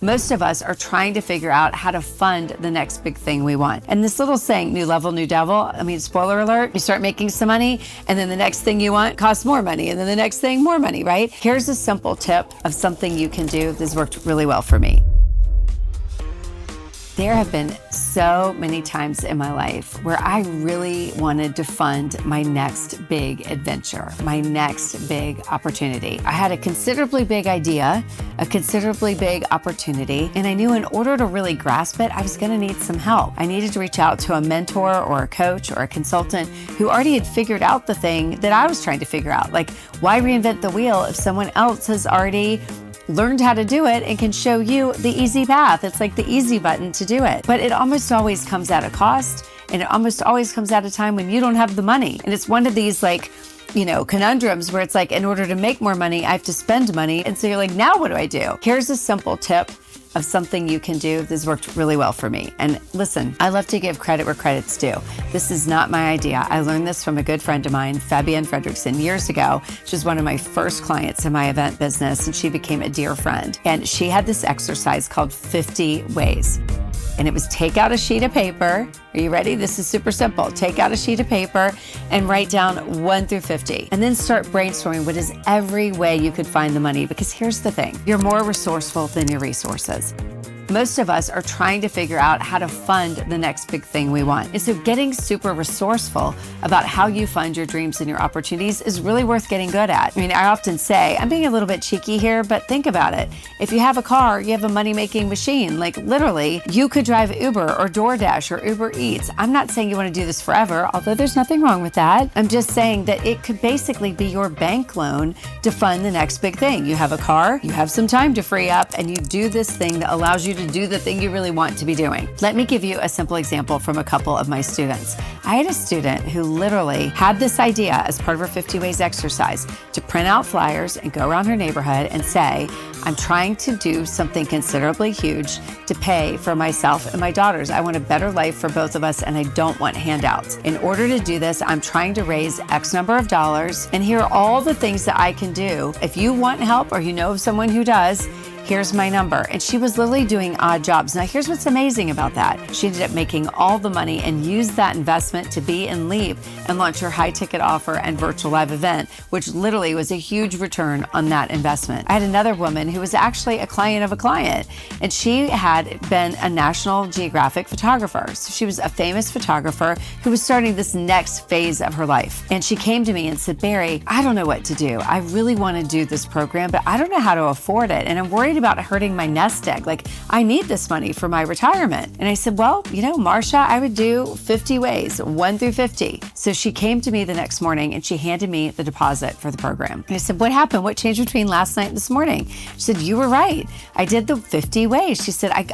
Most of us are trying to figure out how to fund the next big thing we want. And this little saying, new level, new devil, spoiler alert, you start making some money and then the next thing you want costs more money and then the next thing, more money, right? Here's a simple tip of something you can do. This worked really well for me. There have been so many times in my life where I really wanted to fund my next big adventure, my next big opportunity. I had a considerably big idea, a considerably big opportunity, and I knew in order to really grasp it, I was gonna need some help. I needed to reach out to a mentor or a coach or a consultant who already had figured out the thing that I was trying to figure out. Like, why reinvent the wheel if someone else has already learned how to do it and can show you the easy path? It's like the easy button to do it. But it almost always comes at a cost, and it almost always comes at a time when you don't have the money. And it's one of these conundrums where it's like, in order to make more money, I have to spend money. And so you're like, now what do I do? Here's a simple tip of something you can do. This worked really well for me. And listen, I love to give credit where credit's due. This is not my idea. I learned this from a good friend of mine, Fabienne Fredrickson, years ago. She was one of my first clients in my event business, and she became a dear friend. And she had this exercise called 50 Ways. And it was take out a sheet of paper. Are you ready? This is super simple. Take out a sheet of paper and write down 1 through 50. And then start brainstorming what is every way you could find the money. Because here's the thing, you're more resourceful than your resources. Most of us are trying to figure out how to fund the next big thing we want. And so getting super resourceful about how you fund your dreams and your opportunities is really worth getting good at. I often say, I'm being a little bit cheeky here, but think about it. If you have a car, you have a money-making machine. Like literally, you could drive Uber or DoorDash or Uber Eats. I'm not saying you want to do this forever, although there's nothing wrong with that. I'm just saying that it could basically be your bank loan to fund the next big thing. You have a car, you have some time to free up, and you do this thing that allows you to do the thing you really want to be doing. Let me give you a simple example from a couple of my students. I had a student who literally had this idea as part of her 50 Ways exercise to print out flyers and go around her neighborhood and say, I'm trying to do something considerably huge to pay for myself and my daughters. I want a better life for both of us, and I don't want handouts. In order to do this, I'm trying to raise X number of dollars, and here are all the things that I can do. If you want help or you know of someone who does, here's my number. And she was literally doing odd jobs. Now, here's what's amazing about that. She ended up making all the money and used that investment to be in Leap and launch her high ticket offer and virtual live event, which literally was a huge return on that investment. I had another woman who was actually a client of a client, and she had been a National Geographic photographer. So she was a famous photographer who was starting this next phase of her life. And she came to me and said, Barry, I don't know what to do. I really want to do this program, but I don't know how to afford it. And I'm worried about hurting my nest egg. Like, I need this money for my retirement. And I said, well, Marsha, I would do 50 ways, 1 through 50. So she came to me the next morning and she handed me the deposit for the program. And I said, what happened? What changed between last night and this morning? She said, you were right. I did the 50 ways. She said, I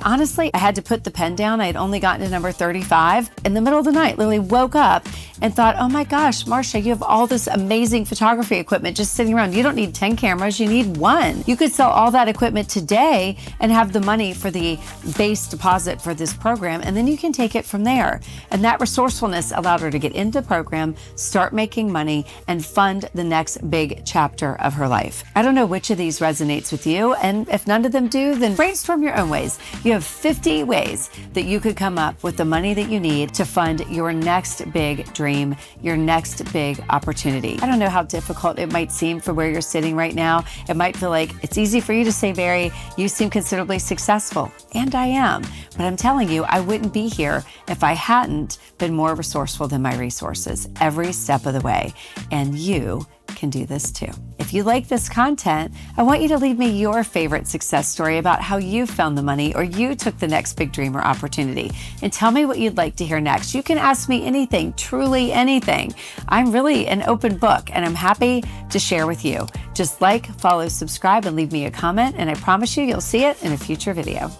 had to put the pen down. I had only gotten to number 35 in the middle of the night, literally woke up and thought, oh my gosh, Marsha, you have all this amazing photography equipment just sitting around. You don't need 10 cameras, you need 1. You could sell all that equipment today and have the money for the base deposit for this program, and then you can take it from there. And that resourcefulness allowed her to get into the program, start making money, and fund the next big chapter of her life. I don't know which of these resonates with you, and if none of them do, then brainstorm your own ways. You have 50 ways that you could come up with the money that you need to fund your next big dream, your next big opportunity. I don't know how difficult it might seem for where you're sitting right now. It might feel like it's easy for you to say, Barry, you seem considerably successful, and I am. But I'm telling you, I wouldn't be here if I hadn't been more resourceful than my resources every step of the way. And you can do this too. If you like this content, I want you to leave me your favorite success story about how you found the money or you took the next big dream or opportunity, and tell me what you'd like to hear next. You can ask me anything, truly anything. I'm really an open book, and I'm happy to share with you. Just like, follow, subscribe, and leave me a comment, and I promise you'll see it in a future video.